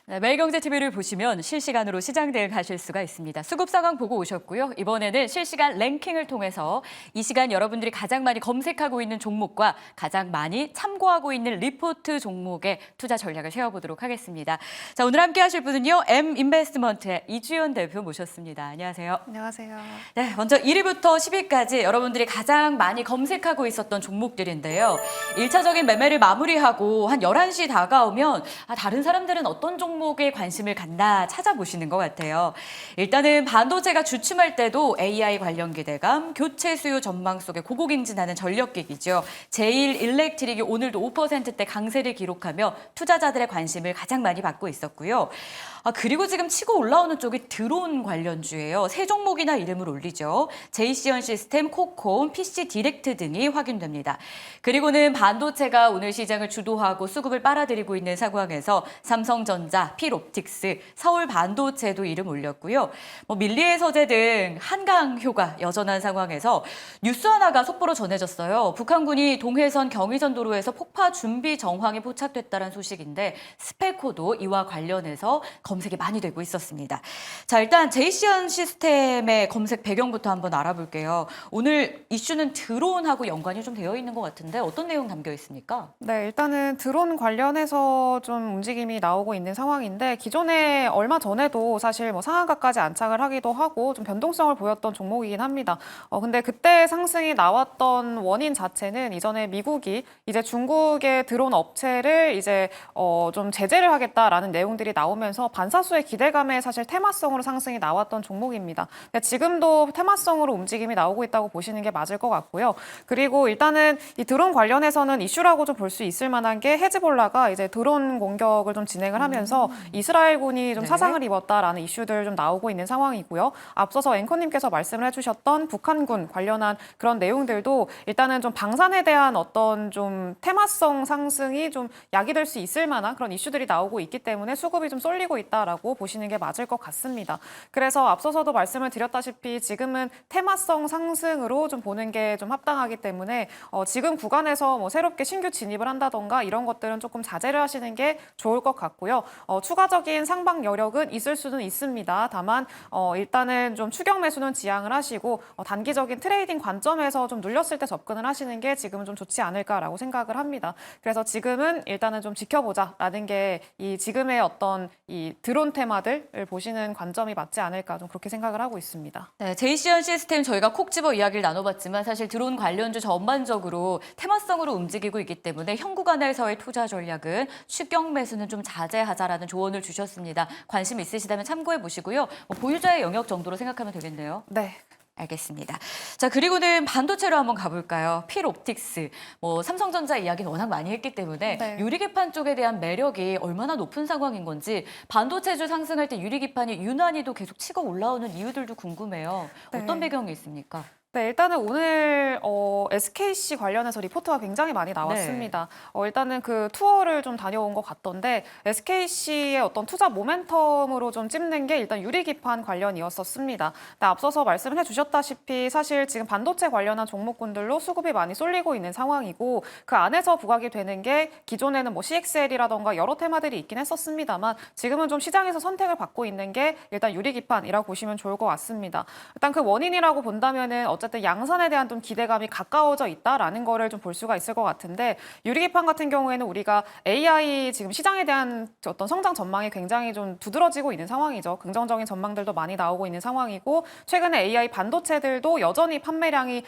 네, 매일경제TV를 보시면 실시간으로 시장 대응하실 수가 있습니다. 수급 상황 보고 오셨고요. 이번에는 실시간 랭킹을 통해서 이 시간 여러분들이 가장 많이 검색하고 있는 종목과 가장 많이 참고하고 있는 리포트 종목의 투자 전략을 세워보도록 하겠습니다. 자, 오늘 함께 하실 분은요. M인베스트먼트의 이주연 대표 모셨습니다. 안녕하세요. 안녕하세요. 네, 먼저 1위부터 10위까지 여러분들이 가장 많이 검색하고 있었던 종목들인데요. 1차적인 매매를 마무리하고 한 11시 다가오면 다른 사람들은 어떤 종목에 관심을 갖나 찾아보시는 것 같아요. 일단은 반도체가 주춤할 때도 AI 관련 기대감, 교체 수요 전망 속에 고공행진하는 전력기기죠. 제일일렉트릭이 오늘도 5%대 강세를 기록하며 투자자들의 관심을 가장 많이 받고 있었고요. 그리고 지금 치고 올라오는 쪽이 드론 관련주예요. 세 종목이나 이름을 올리죠. JC현 시스템, 코콤, PC 디렉트 등이 확인됩니다. 그리고는 반도체가 오늘 시장을 주도하고 수급을 빨아들이고 있는 상황에서 삼성전자, 필옵틱스, 서울 반도체도 이름 올렸고요. 밀리의 서재 등 한강효가 여전한 상황에서 뉴스 하나가 속보로 전해졌어요. 북한군이 동해선 경의선 도로에서 폭파 준비 정황이 포착됐다는 소식인데 스페코도 이와 관련해서 검색이 많이 되고 있었습니다. 자, 일단 JC현 시스템의 검색 배경부터 한번 알아볼게요. 오늘 이슈는 드론하고 연관이 좀 되어 있는 것 같은데 어떤 내용 담겨 있습니까? 네, 일단은 드론 관련해서 좀 움직임이 나오고 있는 상황인데 기존에 얼마 전에도 사실 상한가까지 안착을 하기도 하고 좀 변동성을 보였던 종목이긴 합니다. 근데 그때 상승이 나왔던 원인 자체는 이전에 미국이 이제 중국의 드론 업체를 이제 좀 제재를 하겠다라는 내용들이 나오면서 반사수의 기대감에 사실 테마성으로 상승이 나왔던 종목입니다. 지금도 테마성으로 움직임이 나오고 있다고 보시는 게 맞을 것 같고요. 그리고 일단은 이 드론 관련해서는 이슈라고 좀 볼 수 있을 만한 게 헤즈볼라가 이제 드론 공격을 좀 진행을 하면서 이스라엘군이 좀 사상을 입었다라는 이슈들 좀 나오고 있는 상황이고요. 앞서서 앵커님께서 말씀을 해주셨던 북한군 관련한 그런 내용들도 일단은 좀 방산에 대한 어떤 좀 테마성 상승이 좀 야기될 수 있을 만한 그런 이슈들이 나오고 있기 때문에 수급이 좀 쏠리고 있다라고 보시는 게 맞을 것 같습니다. 그래서 앞서서도 말씀을 드렸다시피 지금은 테마성 상승으로 좀 보는 게 좀 합당하기 때문에 지금 구간에서 새롭게 신규 진입을 한다던가 이런 것들은 조금 자제를 하시는 게 좋을 것 같고요. 추가적인 상방 여력은 있을 수는 있습니다. 다만 일단은 좀 추격 매수는 지양을 하시고 단기적인 트레이딩 관점에서 좀 눌렸을 때 접근을 하시는 게 지금은 좀 좋지 않을까라고 생각을 합니다. 그래서 지금은 일단은 좀 지켜보자라는 게 이 지금의 어떤 이 드론 테마들을 보시는 관점이 맞지 않을까 좀 그렇게 생각을 하고 있습니다. 네, JC현 시스템 저희가 콕 집어 이야기를 나눠봤지만 사실 드론 관련주 전반적으로 테마성으로 움직이고 있기 때문에 현 구간에서의 투자 전략은 추격 매수는 좀 자제하자라는 조언을 주셨습니다. 관심 있으시다면 참고해 보시고요. 보유자의 영역 정도로 생각하면 되겠네요. 네. 알겠습니다. 자, 그리고는 반도체로 한번 가볼까요? 필옵틱스, 삼성전자 이야기는 워낙 많이 했기 때문에 네. 유리기판 쪽에 대한 매력이 얼마나 높은 상황인 건지 반도체주 상승할 때 유리기판이 유난히도 계속 치고 올라오는 이유들도 궁금해요. 어떤 네. 배경이 있습니까? 네, 일단은 오늘 SKC 관련해서 리포트가 굉장히 많이 나왔습니다. 일단은 그 투어를 좀 다녀온 것 같던데 SKC의 어떤 투자 모멘텀으로 좀 찝는 게 일단 유리기판 관련이었었습니다. 근데 앞서서 말씀을 해주셨다시피 사실 지금 반도체 관련한 종목군들로 수급이 많이 쏠리고 있는 상황이고 그 안에서 부각이 되는 게 기존에는 CXL이라던가 여러 테마들이 있긴 했었습니다만 지금은 좀 시장에서 선택을 받고 있는 게 일단 유리기판이라고 보시면 좋을 것 같습니다. 일단 그 원인이라고 본다면은 어쨌든 양산에 대한 좀 기대감이 가까워져 있다라는 거를 좀 볼 수가 있을 것 같은데 유리기판 같은 경우에는 우리가 AI 지금 시장에 대한 어떤 성장 전망이 굉장히 좀 두드러지고 있는 상황이죠. 긍정적인 전망들도 많이 나오고 있는 상황이고 최근에 AI 반도체들도 여전히 판매량이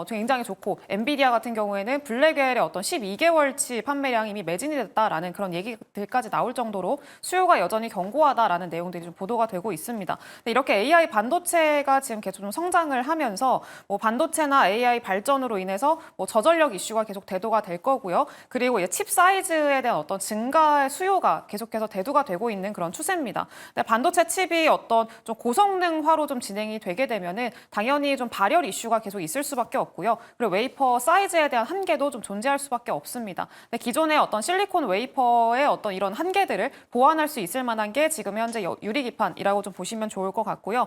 굉장히 좋고 엔비디아 같은 경우에는 블랙웰의 어떤 12개월치 판매량이 이미 매진이 됐다라는 그런 얘기들까지 나올 정도로 수요가 여전히 견고하다라는 내용들이 좀 보도가 되고 있습니다. 근데 이렇게 AI 반도체가 지금 계속 좀 성장을 하면서 반도체나 AI 발전으로 인해서 저전력 이슈가 계속 대두가 될 거고요. 그리고 칩 사이즈에 대한 어떤 증가의 수요가 계속해서 대두가 되고 있는 그런 추세입니다. 근데 반도체 칩이 어떤 좀 고성능화로 좀 진행이 되게 되면은 당연히 좀 발열 이슈가 계속 있을 수밖에 없고요. 그리고 웨이퍼 사이즈에 대한 한계도 좀 존재할 수밖에 없습니다. 근데 기존의 어떤 실리콘 웨이퍼의 어떤 이런 한계들을 보완할 수 있을 만한 게 지금 현재 유리기판이라고 좀 보시면 좋을 것 같고요.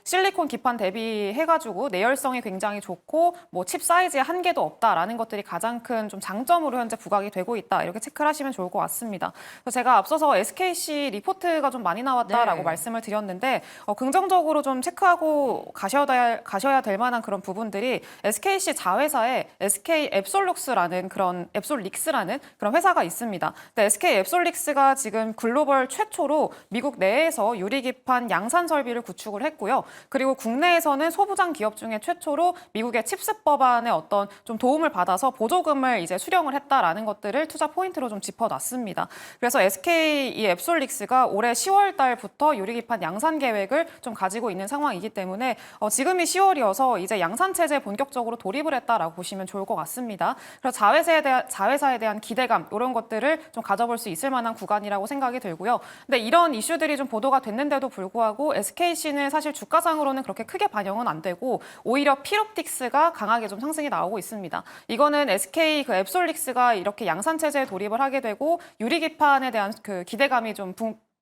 실리콘 기판 대비해가지고 내열성 효율성이 굉장히 좋고 뭐 칩 사이즈에 한계도 없다라는 것들이 가장 큰 좀 장점으로 현재 부각이 되고 있다. 이렇게 체크를 하시면 좋을 것 같습니다. 그래서 제가 앞서서 SKC 리포트가 좀 많이 나왔다라고 네. 말씀을 드렸는데 긍정적으로 좀 체크하고 가셔야 될 만한 그런 부분들이 SKC 자회사에 SK 앱솔룩스라는 그런 앱솔릭스라는 그런 회사가 있습니다. 근데 SK 앱솔릭스가 지금 글로벌 최초로 미국 내에서 유리기판 양산 설비를 구축을 했고요. 그리고 국내에서는 소부장 기업 중에 최초로 미국의 칩스 법안에 어떤 좀 도움을 받아서 보조금을 이제 수령을 했다라는 것들을 투자 포인트로 좀 짚어놨습니다. 그래서 SK 이 앱솔릭스가 올해 10월 달부터 유리기판 양산 계획을 좀 가지고 있는 상황이기 때문에 지금이 10월이어서 이제 양산 체제에 본격적으로 돌입을 했다라고 보시면 좋을 것 같습니다. 그래서 자회사에 대한 기대감 이런 것들을 좀 가져볼 수 있을 만한 구간이라고 생각이 들고요. 근데 이런 이슈들이 좀 보도가 됐는데도 불구하고 SKC는 사실 주가상으로는 그렇게 크게 반영은 안 되고 오히려 필옵틱스가 강하게 좀 상승이 나오고 있습니다. 이거는 SK 그 앱솔릭스가 이렇게 양산 체제에 돌입을 하게 되고 유리기판에 대한 그 기대감이 좀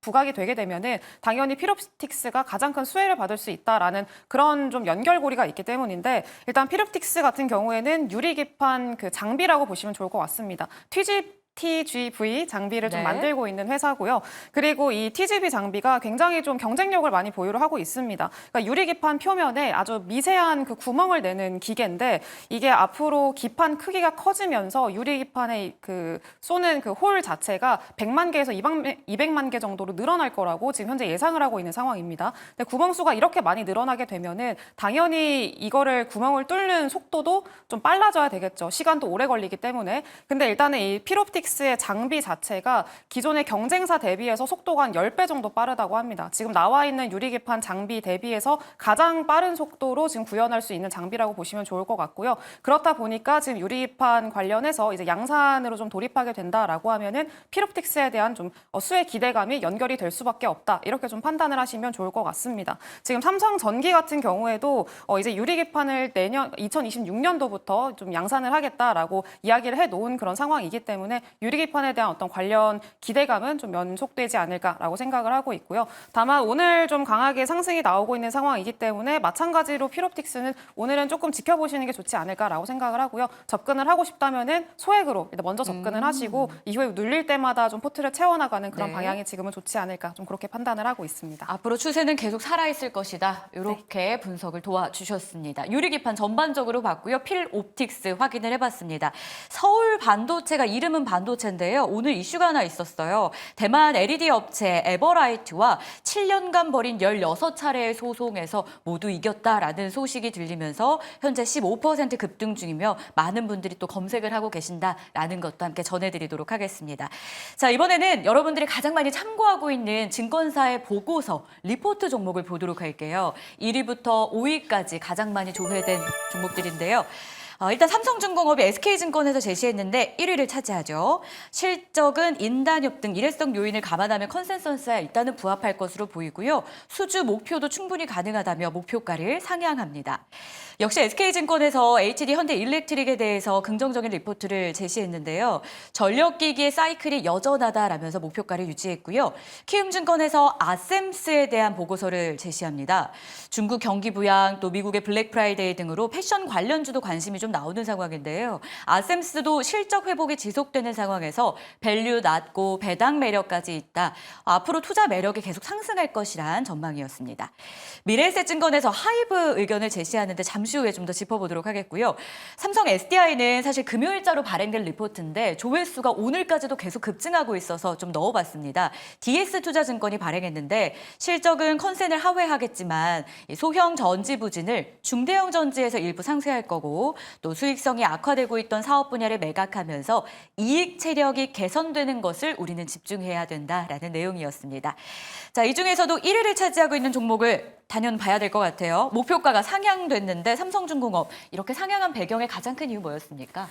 부각이 되게 되면은 당연히 필옵틱스가 가장 큰 수혜를 받을 수 있다라는 그런 좀 연결고리가 있기 때문인데 일단 필옵틱스 같은 경우에는 유리기판 그 장비라고 보시면 좋을 것 같습니다. TGV 장비를 좀 네. 만들고 있는 회사고요. 그리고 이 TGV 장비가 굉장히 좀 경쟁력을 많이 보유를 하고 있습니다. 그러니까 유리기판 표면에 아주 미세한 그 구멍을 내는 기계인데 이게 앞으로 기판 크기가 커지면서 유리기판에 그 쏘는 그 홀 자체가 100만 개에서 200만 개 정도로 늘어날 거라고 지금 현재 예상을 하고 있는 상황입니다. 근데 구멍 수가 이렇게 많이 늘어나게 되면은 당연히 이거를 구멍을 뚫는 속도도 좀 빨라져야 되겠죠. 시간도 오래 걸리기 때문에. 근데 일단은 이 필옵틱스의 장비 자체가 기존의 경쟁사 대비해서 속도가 한 10배 정도 빠르다고 합니다. 지금 나와 있는 유리기판 장비 대비해서 가장 빠른 속도로 지금 구현할 수 있는 장비라고 보시면 좋을 것 같고요. 그렇다 보니까 지금 유리기판 관련해서 이제 양산으로 좀 돌입하게 된다라고 하면은 필옵틱스에 대한 좀 수혜 기대감이 연결이 될 수밖에 없다. 이렇게 좀 판단을 하시면 좋을 것 같습니다. 지금 삼성전기 같은 경우에도 이제 유리기판을 내년 2026년도부터 좀 양산을 하겠다라고 이야기를 해놓은 그런 상황이기 때문에 유리기판에 대한 어떤 관련 기대감은 좀 연속되지 않을까라고 생각을 하고 있고요. 다만 오늘 좀 강하게 상승이 나오고 있는 상황이기 때문에 마찬가지로 필옵틱스는 오늘은 조금 지켜보시는 게 좋지 않을까라고 생각을 하고요. 접근을 하고 싶다면은 소액으로 일단 먼저 접근을 하시고 이후에 눌릴 때마다 좀 포트를 채워나가는 그런 네. 방향이 지금은 좋지 않을까 좀 그렇게 판단을 하고 있습니다. 앞으로 추세는 계속 살아있을 것이다. 이렇게 분석을 도와주셨습니다. 유리기판 전반적으로 봤고요. 필옵틱스 확인을 해봤습니다. 서울 반도체가 이름은 반도체인데요. 오늘 이슈가 하나 있었어요. 대만 LED 업체 에버라이트와 7년간 벌인 16차례의 소송에서 모두 이겼다라는 소식이 들리면서 현재 15% 급등 중이며 많은 분들이 또 검색을 하고 계신다라는 것도 함께 전해드리도록 하겠습니다. 자, 이번에는 여러분들이 가장 많이 참고하고 있는 증권사의 보고서, 리포트 종목을 보도록 할게요. 1위부터 5위까지 가장 많이 조회된 종목들인데요. 일단 삼성중공업이 SK증권에서 제시했는데 1위를 차지하죠. 실적은 인단협 등 일회성 요인을 감안하면 컨센서스에 일단은 부합할 것으로 보이고요. 수주 목표도 충분히 가능하다며 목표가를 상향합니다. 역시 SK증권에서 HD 현대일렉트릭에 대해서 긍정적인 리포트를 제시했는데요. 전력기기의 사이클이 여전하다라면서 목표가를 유지했고요. 키움증권에서 아셈스에 대한 보고서를 제시합니다. 중국 경기 부양 또 미국의 블랙 프라이데이 등으로 패션 관련주도 관심이 좀 나오는 상황인데요. 아셈스도 실적 회복이 지속되는 상황에서 밸류 낮고 배당 매력까지 있다. 앞으로 투자 매력이 계속 상승할 것이란 전망이었습니다. 미래에셋증권에서 하이브 의견을 제시하는데 잠시 후에 좀 더 짚어보도록 하겠고요. 삼성 SDI는 사실 금요일자로 발행된 리포트인데 조회수가 오늘까지도 계속 급증하고 있어서 좀 넣어봤습니다. DS투자증권이 발행했는데 실적은 컨센을 하회하겠지만 소형 전지 부진을 중대형 전지에서 일부 상쇄할 거고 또 수익성이 악화되고 있던 사업 분야를 매각하면서 이익 체력이 개선되는 것을 우리는 집중해야 된다라는 내용이었습니다. 자, 이 중에서도 1위를 차지하고 있는 종목을 단연 봐야 될 것 같아요. 목표가가 상향됐는데 삼성중공업 이렇게 상향한 배경의 가장 큰 이유 뭐였습니까?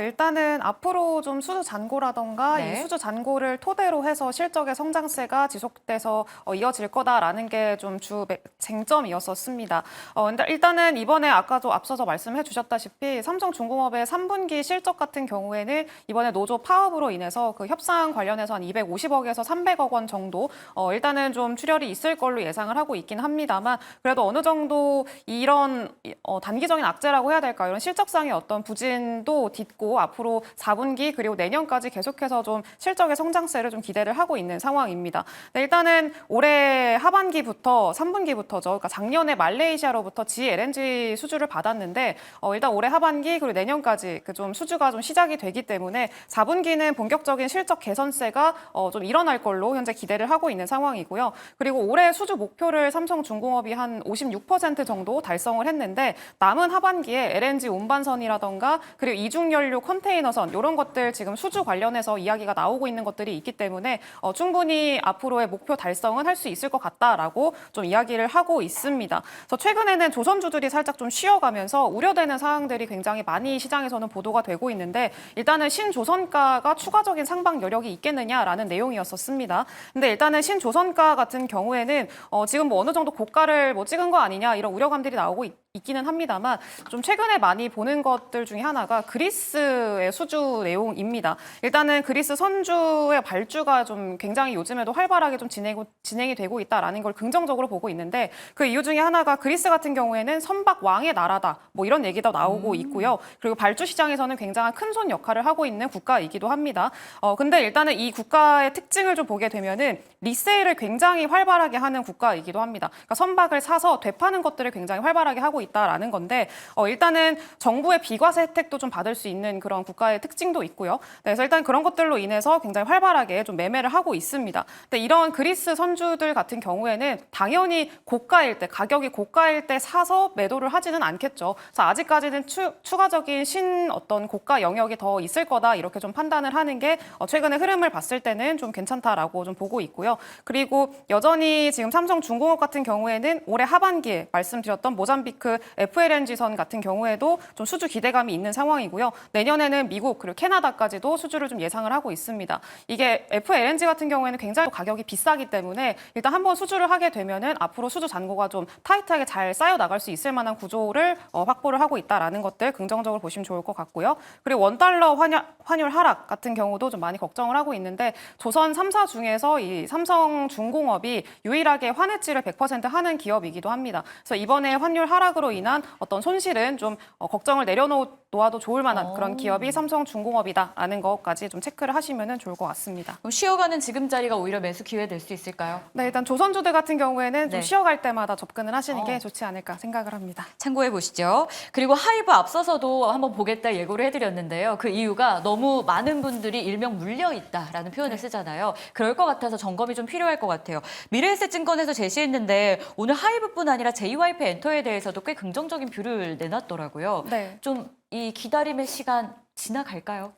일단은 앞으로 좀 수주 잔고라던가 네. 이 수주 잔고를 토대로 해서 실적의 성장세가 지속돼서 이어질 거다라는 게 좀 주 쟁점이었었습니다. 근데 일단은 이번에 아까도 앞서서 말씀해 주셨다시피 아시다시피 삼성중공업의 3분기 실적 같은 경우에는 이번에 노조 파업으로 인해서 그 협상 관련해서 한 250억에서 300억 원 정도 일단은 좀 출혈이 있을 걸로 예상을 하고 있긴 합니다만 그래도 어느 정도 이런 단기적인 악재라고 해야 될까요? 이런 실적상의 어떤 부진도 딛고 앞으로 4분기 그리고 내년까지 계속해서 좀 실적의 성장세를 좀 기대를 하고 있는 상황입니다. 네, 일단은 올해 하반기부터 3분기부터죠. 그러니까 작년에 말레이시아로부터 GLNG 수주를 받았는데 일단 올해 하반기 그리고 내년까지 그 좀 수주가 좀 시작이 되기 때문에 4분기는 본격적인 실적 개선세가 좀 일어날 걸로 현재 기대를 하고 있는 상황이고요. 그리고 올해 수주 목표를 삼성중공업이 한 56% 정도 달성을 했는데 남은 하반기에 LNG 운반선이라던가 그리고 이중연료 컨테이너선 이런 것들 지금 수주 관련해서 이야기가 나오고 있는 것들이 있기 때문에 충분히 앞으로의 목표 달성은 할 수 있을 것 같다라고 좀 이야기를 하고 있습니다. 그래서 최근에는 조선주들이 살짝 좀 쉬어가면서 우려되는 사항들이 굉장히 많이 시장에서는 보도가 되고 있는데 일단은 신조선가가 추가적인 상방 여력이 있겠느냐라는 내용이었었습니다. 근데 일단은 신조선가 같은 경우에는 지금 뭐 어느 정도 고가를 뭐 찍은 거 아니냐 이런 우려감들이 나오고 있기는 합니다만 좀 최근에 많이 보는 것들 중에 하나가 그리스의 수주 내용입니다. 일단은 그리스 선주의 발주가 좀 굉장히 요즘에도 활발하게 좀 진행이 되고 있다라는 걸 긍정적으로 보고 있는데 그 이유 중에 하나가 그리스 같은 경우에는 선박 왕의 나라다 뭐 이런 얘기도 나오고 있고요. 그리고 발주 시장에서는 굉장한 큰손 역할을 하고 있는 국가이기도 합니다. 근데 일단은 이 국가의 특징을 좀 보게 되면은 리세일을 굉장히 활발하게 하는 국가이기도 합니다. 그러니까 선박을 사서 되파는 것들을 굉장히 활발하게 하고 있다라는 건데 일단은 정부의 비과세 혜택도 좀 받을 수 있는 그런 국가의 특징도 있고요. 네, 그래서 일단 그런 것들로 인해서 굉장히 활발하게 좀 매매를 하고 있습니다. 근데 이런 그리스 선주들 같은 경우에는 당연히 고가일 때 가격이 고가일 때 사서 매도를 하지는 않겠죠. 그래서 아직까지는 추가적인 어떤 고가 영역이 더 있을 거다 이렇게 좀 판단을 하는 게 최근의 흐름을 봤을 때는 좀 괜찮다라고 좀 보고 있고요. 그리고 여전히 지금 삼성중공업 같은 경우에는 올해 하반기에 말씀드렸던 모잠비크 FLNG선 같은 경우에도 좀 수주 기대감이 있는 상황이고요. 내년에는 미국 그리고 캐나다까지도 수주를 좀 예상을 하고 있습니다. 이게 FLNG 같은 경우에는 굉장히 가격이 비싸기 때문에 일단 한번 수주를 하게 되면은 앞으로 수주 잔고가 좀 타이트하게 잘 쌓여 나갈 수 있을 만한 구조를 확보를 하고 있다라는 것들 긍정적으로 보시면 좋을 것 같고요. 그리고 원달러 환율 하락 같은 경우도 좀 많이 걱정을 하고 있는데 조선 3사 중에서 이 삼성중공업이 유일하게 환해지를 100% 하는 기업이기도 합니다. 그래서 이번에 환율 하락으로 인한 어떤 손실은 좀 걱정을 내려놓아도 좋을 만한 그런 기업이 삼성중공업이다라는 것까지 좀 체크를 하시면 좋을 것 같습니다. 그럼 쉬어가는 지금 자리가 오히려 매수 기회 될 수 있을까요? 네, 일단 조선주들 같은 경우에는 좀 네. 쉬어갈 때마다 접근을 하시는 게 좋지 않을까 생각을 합니다. 참고해 보시죠. 그리고 하이브 앞서서도 한번 보겠다 예고를 해드렸는데요. 그 이유가 너무 많은 분들이 일명 물려 있다라는 표현을 쓰잖아요. 그럴 것 같아서 점검이 좀 필요할 것 같아요. 미래에셋증권에서 제시했는데 오늘 하이브뿐 아니라 JYP 엔터에 대해서도 꽤 긍정적인 뷰를 내놨더라고요. 네. 좀 이 기다림의 시간 지나갈까요?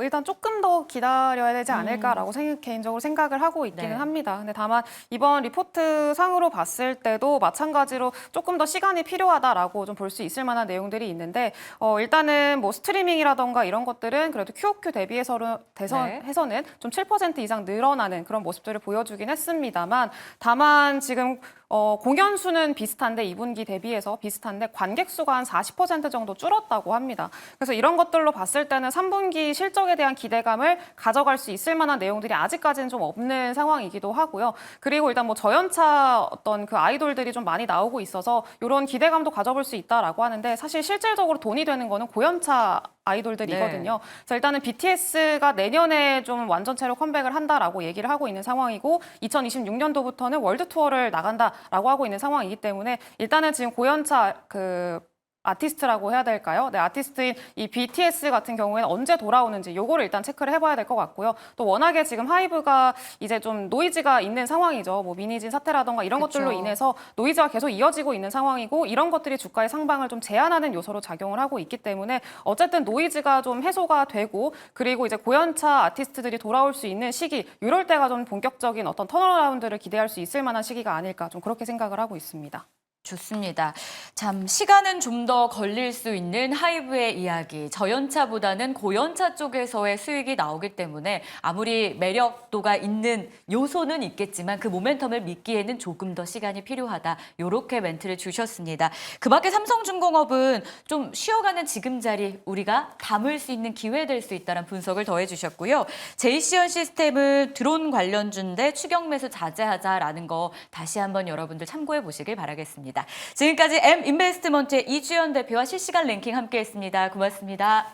일단 조금 더 기다려야 되지 않을까라고 개인적으로 생각을 하고 있기는 네. 합니다. 근데 다만 이번 리포트 상으로 봤을 때도 마찬가지로 조금 더 시간이 필요하다라고 좀 볼 수 있을 만한 내용들이 있는데 일단은 뭐 스트리밍이라던가 이런 것들은 그래도 QOQ 대비해서는 좀 7% 이상 늘어나는 그런 모습들을 보여주긴 했습니다만 다만 지금 공연 수는 비슷한데 2분기 대비해서 비슷한데 관객 수가 한 40% 정도 줄었다고 합니다. 그래서 이런 것들로 봤을 때는 3분기 실적에 대한 기대감을 가져갈 수 있을 만한 내용들이 아직까지는 좀 없는 상황이기도 하고요. 그리고 일단 뭐 저연차 어떤 그 아이돌들이 좀 많이 나오고 있어서 이런 기대감도 가져볼 수 있다라고 하는데 사실 실질적으로 돈이 되는 거는 고연차 아이돌들이거든요. 그래서 일단은 BTS가 내년에 좀 완전체로 컴백을 한다라고 얘기를 하고 있는 상황이고 2026년도부터는 월드 투어를 나간다라고 하고 있는 상황이기 때문에 일단은 지금 고연차 아티스트라고 해야 될까요? 네, 아티스트인 이 BTS 같은 경우에는 언제 돌아오는지 요거를 일단 체크를 해봐야 될 것 같고요. 또 워낙에 지금 하이브가 이제 좀 노이즈가 있는 상황이죠. 뭐 미니진 사태라던가 이런 그쵸. 것들로 인해서 노이즈가 계속 이어지고 있는 상황이고 이런 것들이 주가의 상방을 좀 제한하는 요소로 작용을 하고 있기 때문에 어쨌든 노이즈가 좀 해소가 되고 그리고 이제 고연차 아티스트들이 돌아올 수 있는 시기 이럴 때가 좀 본격적인 어떤 턴어라운드를 기대할 수 있을 만한 시기가 아닐까 좀 그렇게 생각을 하고 있습니다. 좋습니다. 참 시간은 좀 더 걸릴 수 있는 하이브의 이야기. 저연차보다는 고연차 쪽에서의 수익이 나오기 때문에 아무리 매력도가 있는 요소는 있겠지만 그 모멘텀을 믿기에는 조금 더 시간이 필요하다. 이렇게 멘트를 주셨습니다. 그 밖에 삼성중공업은 좀 쉬어가는 지금 자리 우리가 담을 수 있는 기회 될 수 있다는 분석을 더해 주셨고요. JC현 시스템은 드론 관련주인데 추격 매수 자제하자라는 거 다시 한번 여러분들 참고해 보시길 바라겠습니다. 지금까지 M인베스트먼트의 이주연 대표와 실시간 랭킹 함께했습니다. 고맙습니다.